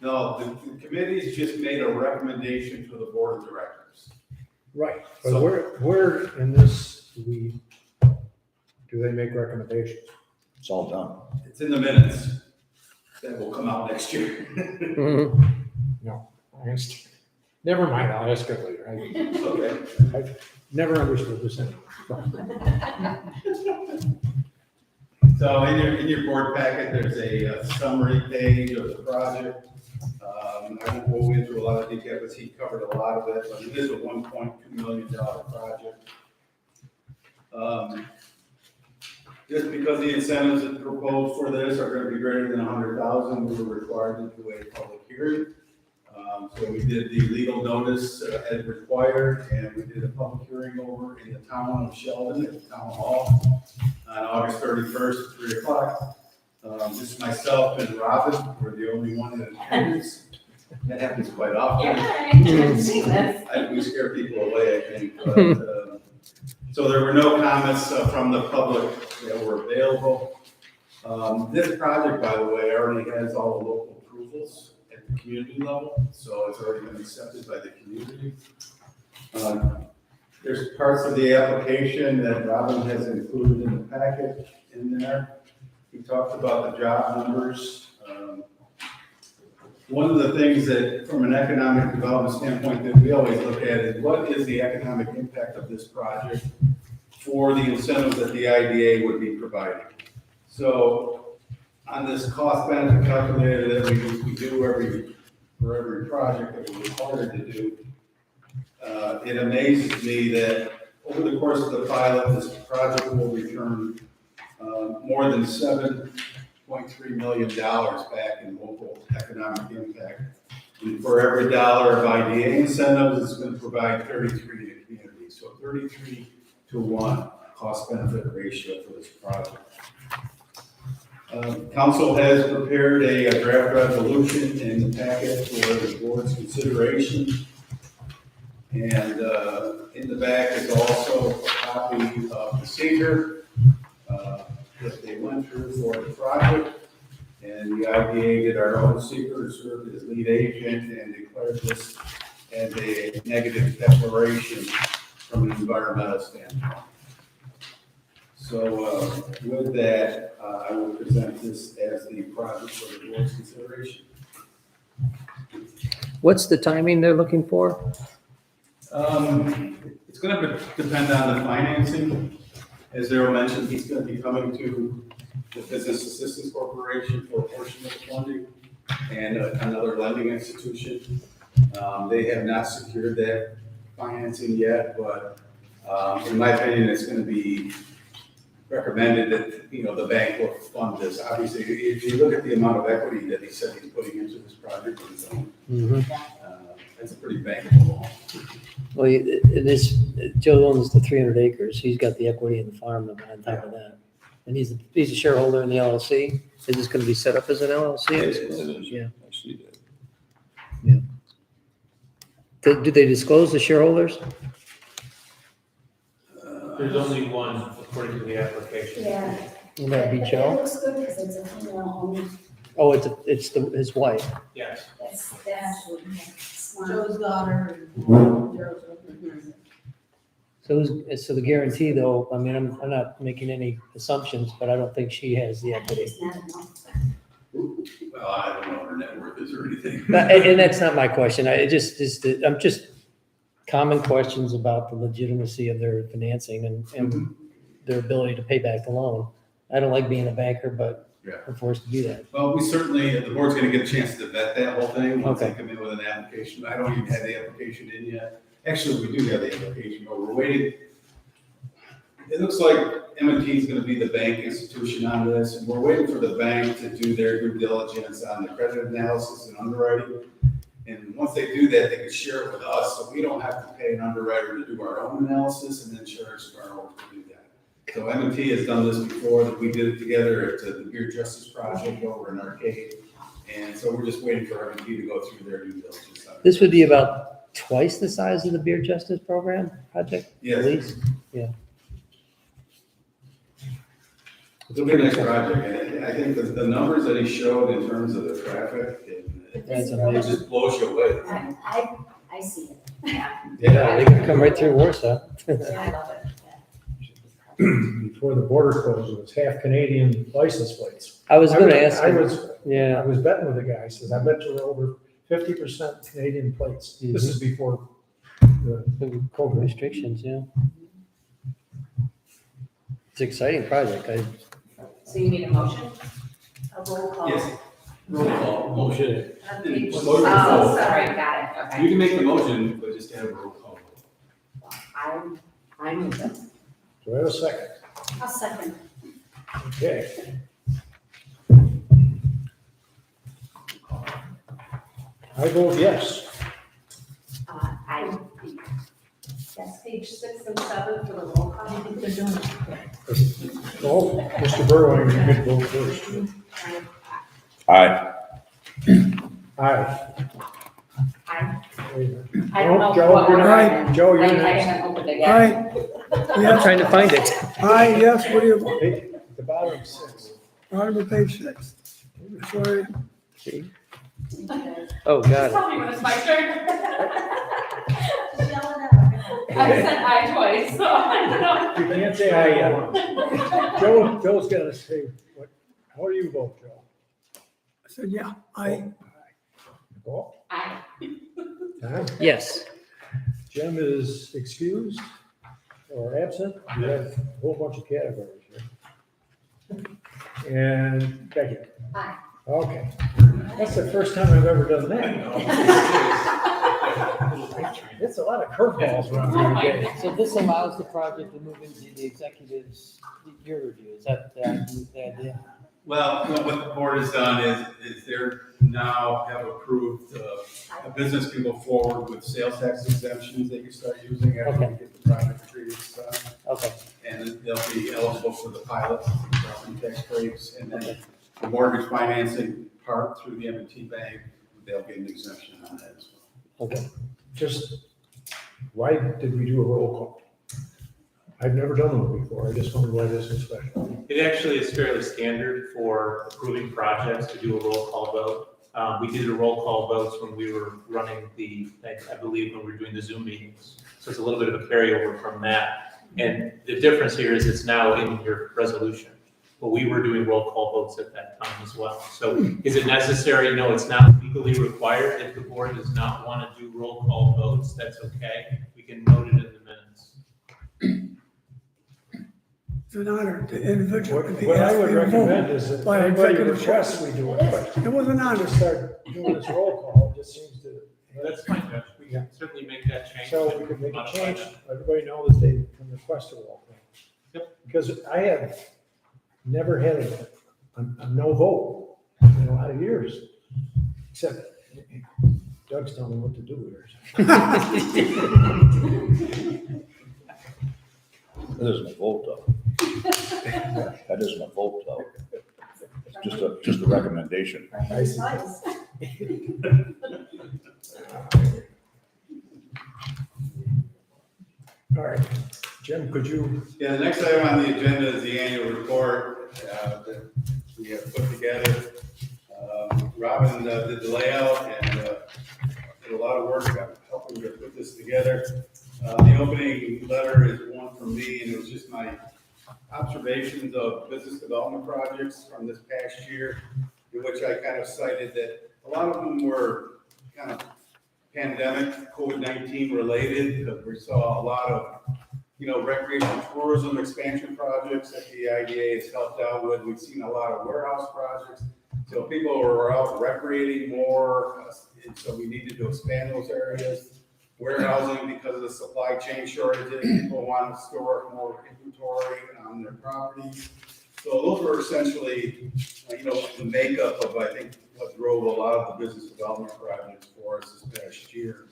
No, the committee's just made a recommendation to the board of directors. Right, but So- where in this do they make recommendations? It's all done. It's in the minutes that will come out next year. No, I understand. Never mind, I'll ask it later. Okay. I've never understood this anyway. So in your board packet, there's a summary page of the project. I won't go into a lot of detail because he covered a lot of it, but it is a $1.2 million project. Just because the incentives that proposed for this are going to be greater than 100,000, we were required to do a public hearing. So we did the legal notice as required, and we did a public hearing over in the town of Sheldon at the town hall on August 31st at 3 o'clock. Just myself and Robin were the only one in attendance. That happens quite often. I've seen this. We scare people away, I think. But, so there were no comments from the public that were available. This project, by the way, already has all the local approvals at the community level, so it's already been accepted by the community. There's parts of the application that Robin has included in the packet in there. He talked about the job numbers. One of the things that, from an economic development standpoint, that we always look at is what is the economic impact of this project for the incentives that the IDA would be providing. So on this cost benefit calculator that we do for every project that we're required to do, it amazes me that over the course of the pilot, this project will return more than $7.3 million back in local economic impact. And for every dollar of IDA incentives, it's going to provide 33 to the community. So 33 to 1 cost benefit ratio for this project. Council has prepared a draft resolution in the packet for the board's consideration. And in the back is also a copy of the seeker that they went through for the project. And the IDA did our own seeker, served as lead agent, and declared this as a negative declaration from an environmental standpoint. So with that, I will present this as the project for the board's consideration. What's the timing they're looking for? It's going to depend on the financing. As Darrell mentioned, he's going to be coming to the Business Assistance Corporation for a portion of the funding and another lending institution. They have not secured that financing yet, but in my opinion, it's going to be recommended that, the bank will fund this. Obviously, if you look at the amount of equity that he said he's putting into this project on his own, that's a pretty bankable loan. Well, Joe owns the 300 acres. He's got the equity in the farm on top of that. And he's a shareholder in the LLC. Is this going to be set up as an LLC? It is. Yeah. I see that. Do they disclose the shareholders? There's only one according to the application. Yeah. Will that be It Joe? looks good because it's a female owned, Oh, it's his wife. Yes. that's smart. Joe's daughter and Gerald's daughter. So the guarantee though, I mean, I'm not making any assumptions, but I don't think she has the equity. It's not enough. Well, I don't know what her net worth is or anything. And that's not my question. I'm just common questions about the legitimacy of their financing and their ability to pay back the loan. I don't like being a banker, but Yeah. we're forced to do that. Well, we certainly, the board's gonna get a chance to vet that whole thing once they Okay. come in with an application. I don't even have the application in yet. Actually, we do have the application, but we're waiting. It looks like M&T is gonna be the bank institution on this, and we're waiting for the bank to do their due diligence on the credit analysis and underwriting. And once they do that, they can share it with us, so we don't have to pay an underwriter to do our own analysis and then charge borrowers to do that. So M&T has done this before, that we did it together at the Beer Justice Project over in Arcade. And so we're just waiting for M&T to go through their due diligence. on it. This would be about twice the size of the Beer Justice Program project, Yes. at least? It's a pretty nice project, and I think the numbers that he showed in terms of the traffic, That's it amazing. just blows you away. I see it. Yeah, they can come right through Warsaw. I love it. Before the border closed, it was half Canadian license plates. I was gonna ask I him, was yeah, betting with the guy, he says, I bet you're over 50% Canadian plates. This is before the COVID restrictions, yeah. It's an exciting project. So you need a motion? A roll call. Yes. Roll call, motion. Oh, Motion. sorry, got it, You okay. can make the motion, but just have a roll call. I move it. Do I have a second? I'll second. Okay. I vote yes. That's page 6 and 7 for the roll call. I think they're doing it. Oh, Mr. Burrow, you could vote first. Aye. Aye. I don't know Joe, what you're order not- I'm in. Joe, you're I next. haven't opened it Aye, yet. I'm yes, trying to find it. aye, yes, what do you want? Hey, the bottom of 6. Bottom of page 6. Sorry, Oh, got it. Tell me when it's my turn. Spell it out. I said aye twice, so I don't know. You can't say aye yet. Joe's gonna say, what, how do you vote, Joe? I said, yeah, I, Nicole? Aye. Tom? Yes. Jim is excused or absent. We have a whole bunch of categories here. And Becky? Aye. Okay. That's the first time I've ever done that. It's a lot of curveballs around here today. So this allows the project to move into the executive's, your review, is that the idea? Well, what the board has done is they're now have approved, a business can go forward with sales tax exemptions they can start using after we get the project treaties done. Okay, And then they'll be eligible for the pilots, property tax breaks, and then the mortgage financing part through the M&T Bank, they'll get an exemption on that as well. okay. Just, why did we do a roll call? I've never done one before. I just wondered why this is special. It actually is fairly standard for approving projects to do a roll call vote. We did a roll call votes when we were running I believe when we were doing the Zoom meetings. So it's a little bit of a carryover from that. And the difference here is it's now in your resolution. But we were doing roll call votes at that time as well. So is it necessary? No, it's not legally required. If the board does not want to do roll call votes, that's okay. We can note it in the minutes. it's an honor to individual. to be What I asked would for your vote recommend is that if by anybody executive requests, we do it, but It was an honor. just start doing this roll call, it just seems to. That's fine, Judge. We can certainly make that change. So we can make a Modify change, that. everybody knows that they can request a roll call. Yep. Because I have never had a no vote in a lot of years, except Doug's telling me what to do here. That isn't a vote though. That isn't a vote though. It's just a recommendation. I see. Nice. All right, Jim, could you, Yeah, the next item on the agenda is the annual report that we have put together. Robin did the layout and did a lot of work on helping to put this together. The opening letter is one from me, and it was just my observations of business development projects from this past year, in which I kind of cited that a lot of them were kind of pandemic, COVID-19 related, because we saw a lot of, recreational tourism expansion projects that the IDA has helped out with. We've seen a lot of warehouse projects. So people were out recreating more, and so we needed to expand those areas. Warehousing, because of the supply chain shortages, people want to store more inventory on their properties. So those were essentially, the makeup of, I think, what drove a lot of the business development projects for us this past year.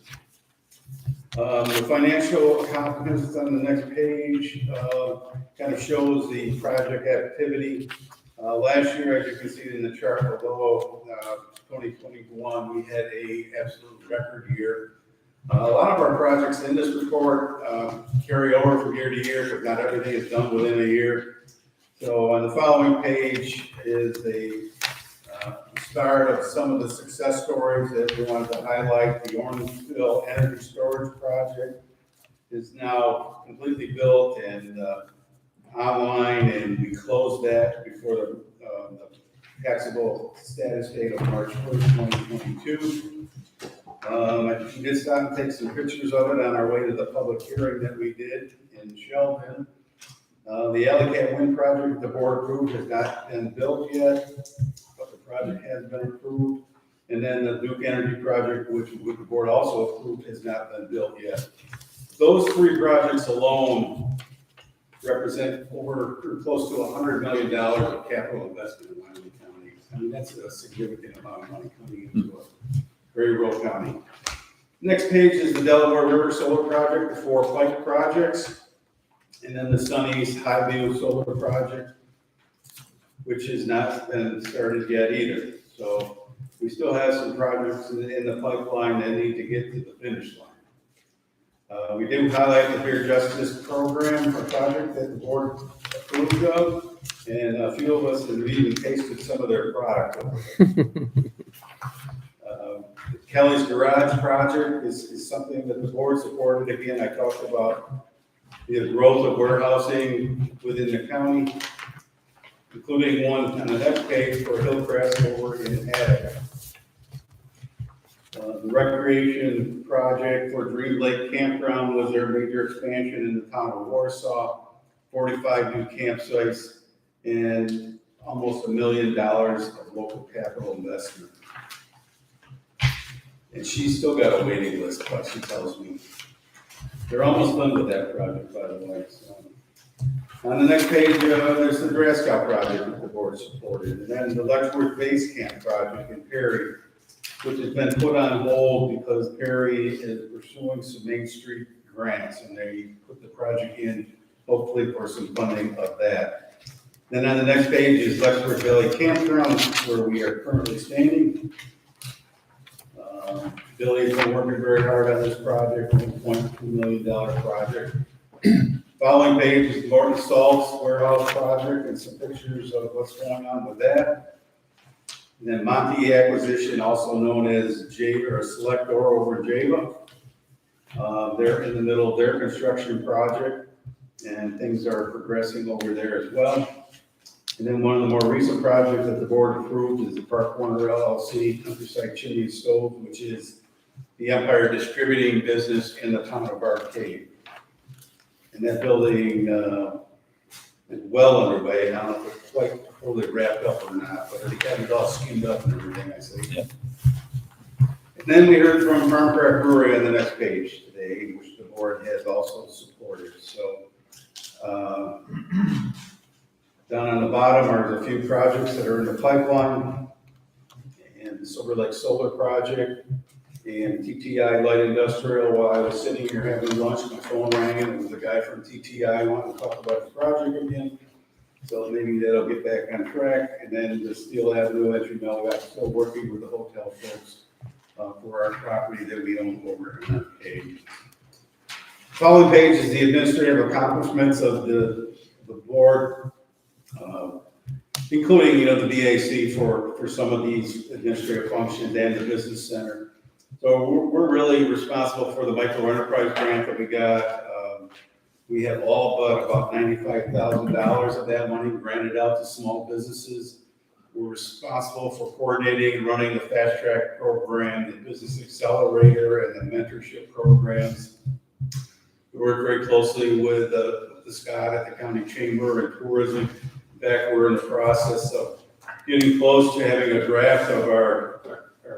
The financial accomplishments on the next page kind of shows the project activity. Last year, as you can see in the chart below, 2021, we had a absolute record year. A lot of our projects in this report carry over from year to year, but not everything is done within a year. So on the following page is a start of some of the success stories that we wanted to highlight. The Orangeville Energy Storage Project is now completely built and online, and we closed that before the taxable status date of March 1st, 2022. I did stop and take some pictures of it on our way to the public hearing that we did in Sheldon. The Ellicott Wind Project, the board approved, has not been built yet, but the project has been approved. And then the Duke Energy Project, which the board also approved, has not been built yet. Those three projects alone represent over close to $100 million of capital investment in Wyoming County. I mean, that's a significant amount of money coming into a very rural county. Next page is the Delaware River Solar Project, the 4 Pike projects, and then the Sunny's Highview Solar Project, which has not been started yet either. So we still have some projects in the pipeline that need to get to the finish line. We do highlight the Fair Justice Program, a project that the board approved of, and a few of us have even tasted some of their product over there. Kelly's Garage Project is something that the board supported. Again, I talked about the growth of warehousing within the county, including one on the next page for Hillcrest over in Attica. The recreation project for Dream Lake Campground was their major expansion in the town of Warsaw, 45 new campsites, and almost $1 million of local capital investment. And she's still got a waiting list, but she tells me. They're almost done with that project, by the way. So. On the next page, there's the Grass Scout project that the board supported, and then the Letchworth Base Camp project in Perry, which has been put on hold because Perry is pursuing some Main Street grants, and they put the project in hopefully for some funding of that. Then on the next page is Letchworth Valley Campground, where we are currently standing. Billy's been working very hard on this project, $1.2 million project. Following page is the Morton Salt's warehouse project and some pictures of what's going on with that. And then Monty Acquisition, also known as Select Door over Java. They're in the middle of their construction project, and things are progressing over there as well. And then one of the more recent projects that the board approved is the Park Warner LLC Countryside Chimney Stove, which is the Empire distributing business in the town of Arcade. And that building is well underway. I don't know if it's quite fully wrapped up or not, but they got it all skinned up and everything, I say. Yep. And then we heard from Farmcraft Brewery on the next page today, which the board has also supported. So down on the bottom are a few projects that are in the pipeline, and the Silver Lake Solar Project and TTI Light Industrial. While I was sitting here having lunch, my phone rang, and it was a guy from TTI wanting to talk about the project again. So maybe that'll get back on track. And then the Steel Avenue, as you know, I'm still working with the hotel folks for our property that we own over in that page. Following page is the administrative accomplishments of the board. Including, the BAC for some of these administrative functions and the business center. So we're really responsible for the micro enterprise grant that we got. We have all but about $95,000 of that money granted out to small businesses. We're responsible for coordinating and running the fast track program, the business accelerator, and the mentorship programs. We work very closely with Scott at the county chamber and tourism. In fact, we're in the process of getting close to having a draft of our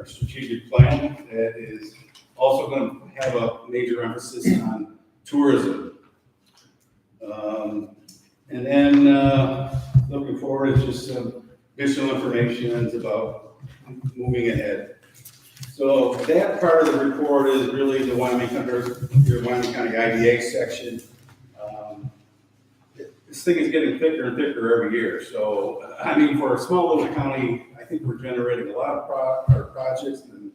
strategic plan that is also going to have a major emphasis on tourism. And then looking forward is just some additional information about moving ahead. So that part of the report is really the Wyoming County IDA section. This thing is getting thicker and thicker every year. So, for a small little county, I think we're generating a lot of our projects and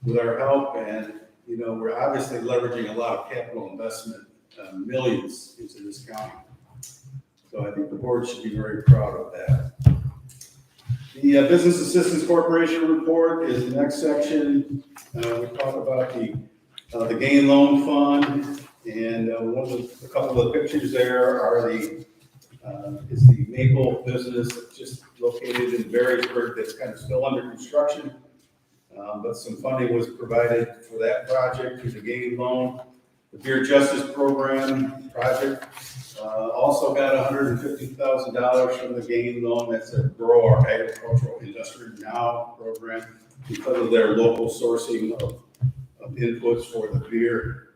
with our help. And, you know, we're obviously leveraging a lot of capital investment, millions into this county. So I think the board should be very proud of that. The Business Assistance Corporation report is the next section. We talk about the gain loan fund, and a couple of the pictures there are is the Maple business that's just located in Barrysburg that's kind of still under construction. But some funding was provided for that project through the gain loan. The Beer Justice Program project also got $150,000 from the gain loan. That's a Grow Our Agricultural Industry Now program because of their local sourcing of inputs for the beer.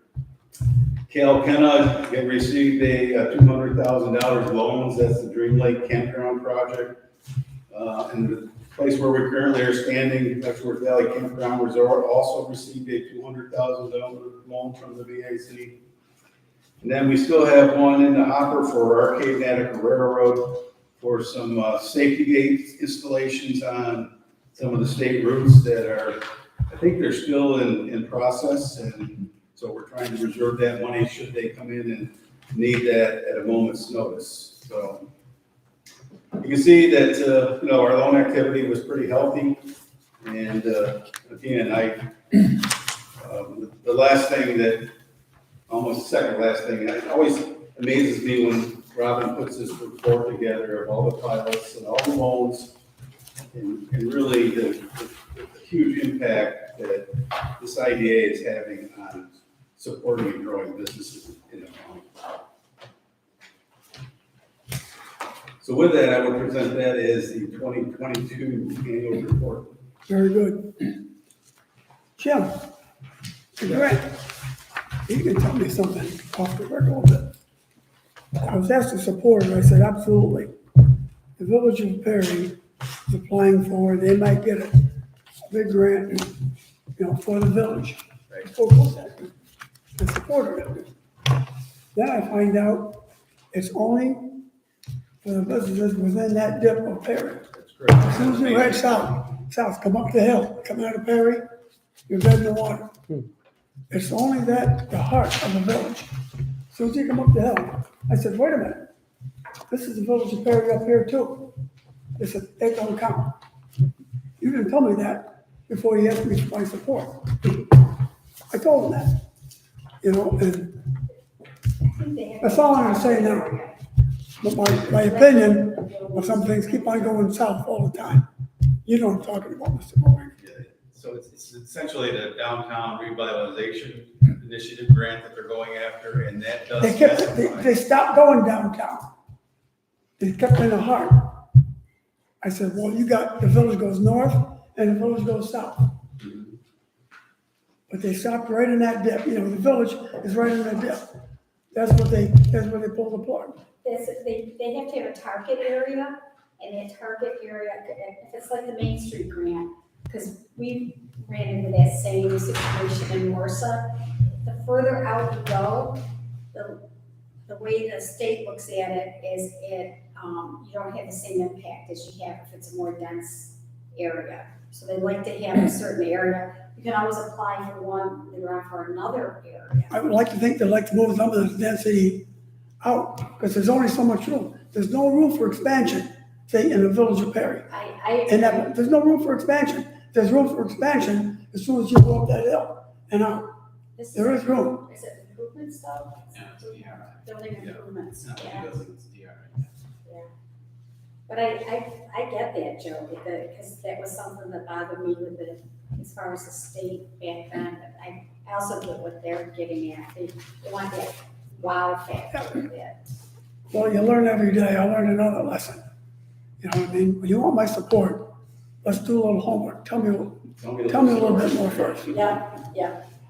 Cal Kenna received a $200,000 loans. That's the Dream Lake Campground project. And the place where we currently are standing, Letchworth Valley Campground Resort, also received a $200,000 loan from the VAC. And then we still have one in the hopper for Arcade and Attica Railroad for some safety gate installations on some of the state routes that are, I think they're still in process. And so we're trying to reserve that money should they come in and need that at a moment's notice. So you can see that, you know, our loan activity was pretty healthy. And again, the last thing that, almost the second last thing, it always amazes me when Robin puts this report together of all the pilots and all the loans and really the huge impact that this IDA is having on supporting and growing businesses in the county. So with that, I would present that as the 2022 annual report. Very good. Jim, Grant, you can tell me something off the record a little bit. I was asked to support it, I said, absolutely. The Village of Perry is applying for, they might get a big grant, you know, for the village. Right. I supported it. Then I find out it's only for the businesses within that dip of Perry. That's great. As soon as you head south, come up the hill, come out of Perry, you're dead in the water. It's only that, the heart of the village. As soon as you come up the hill, I said, wait a minute, this is the Village of Perry up here too. They said, they don't count. You didn't tell me that before you asked me for my support. I told them that, you know, and that's all I'm gonna say now. But my opinion of some things keep on going south all the time. You know what I'm talking about, Mr. Moore. So it's essentially the downtown revitalization initiative grant that they're going after, and that does. They stopped going downtown. They kept in the heart. I said, well, you got, the village goes north and the village goes south. But they stopped right in that dip, you know, the village is right in that dip. That's where they pulled the plug. They have to have a target area, and that target area, if it's like the Main Street grant, because we ran into that same situation in Warsaw. The further out you go, the way the state looks at it is you don't have the same impact as you have if it's a more dense area. So they like to have a certain area. You can always apply for one later on for another area. I would like to think they'd like to move some of the density out, because there's only so much room. There's no room for expansion, say, in the Village of Perry. There's no room for expansion. There's room for expansion as soon as you go up that hill and out. There is room. Is it improvements though? Yeah. Building improvements, It's not yeah. because it's DR. Yeah. But I get that, Joe, because that was something that bothered me with as far as the state back then. But I also get what they're getting at. They want that wow factor with it. Well, you learn every day. I learned another lesson. You know what I mean? When you want my support, let's do a little homework. Tell me a little bit more first. Yeah.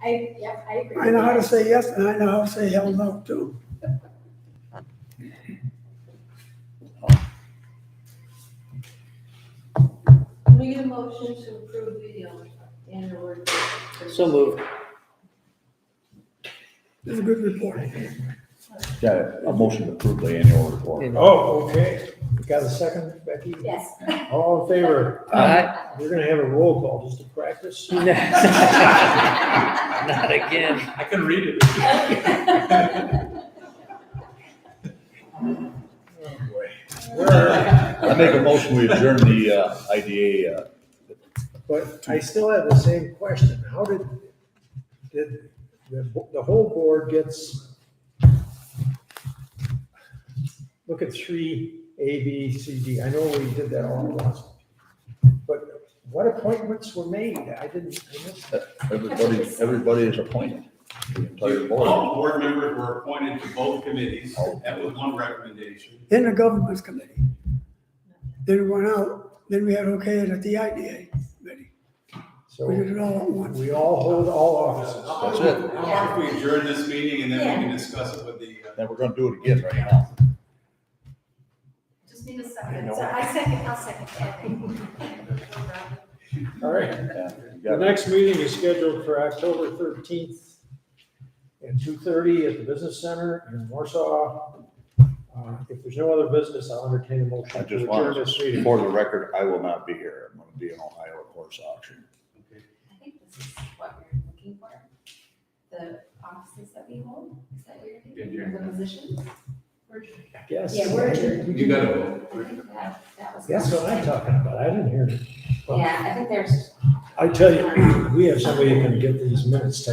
I agree. I know how to say yes, and I know how to say hell no, too. Can we get a motion to approve the annual report? So moved. It's a good report. Yeah, a motion to approve the annual report. Oh, okay. You got a second, Becky? Yes. All in favor? Aye. We're gonna have a roll call just to practice. Not again. I can read it. Oh, boy. I make a motion, we adjourn the IDA. But I still have the same question. How did the whole board gets, look at 3, A, B, C, D. I know we did that all at once. But what appointments were made? I missed that. Everybody is appointed. The entire board. All board members were appointed to both committees. That was one recommendation. In the governance committee. Then it went out, then we had okay it at the IDA committee. So We did it all at once. we all hold all offices. That's it. How about if we adjourn this meeting and then we can discuss it with the. Then we're gonna do it again right now. Just need a second. So I'll second that. All right. Yeah, you The got it. next meeting is scheduled for October 13th at 2:30 at the Business Center in Warsaw. If there's no other business, I'll entertain a I motion to just adjourn want, this meeting. for the record, I will not be here. I'm gonna be in Ohio at horse auction. I think this is what you're looking for. The offices that we hold, is that what you're thinking, the positions? I guess. Yeah, we're adjourned. You gotta vote. I think that was. That's what I'm talking about. I didn't hear it. Yeah, I think there's. I tell you, we have somebody who can get these minutes taken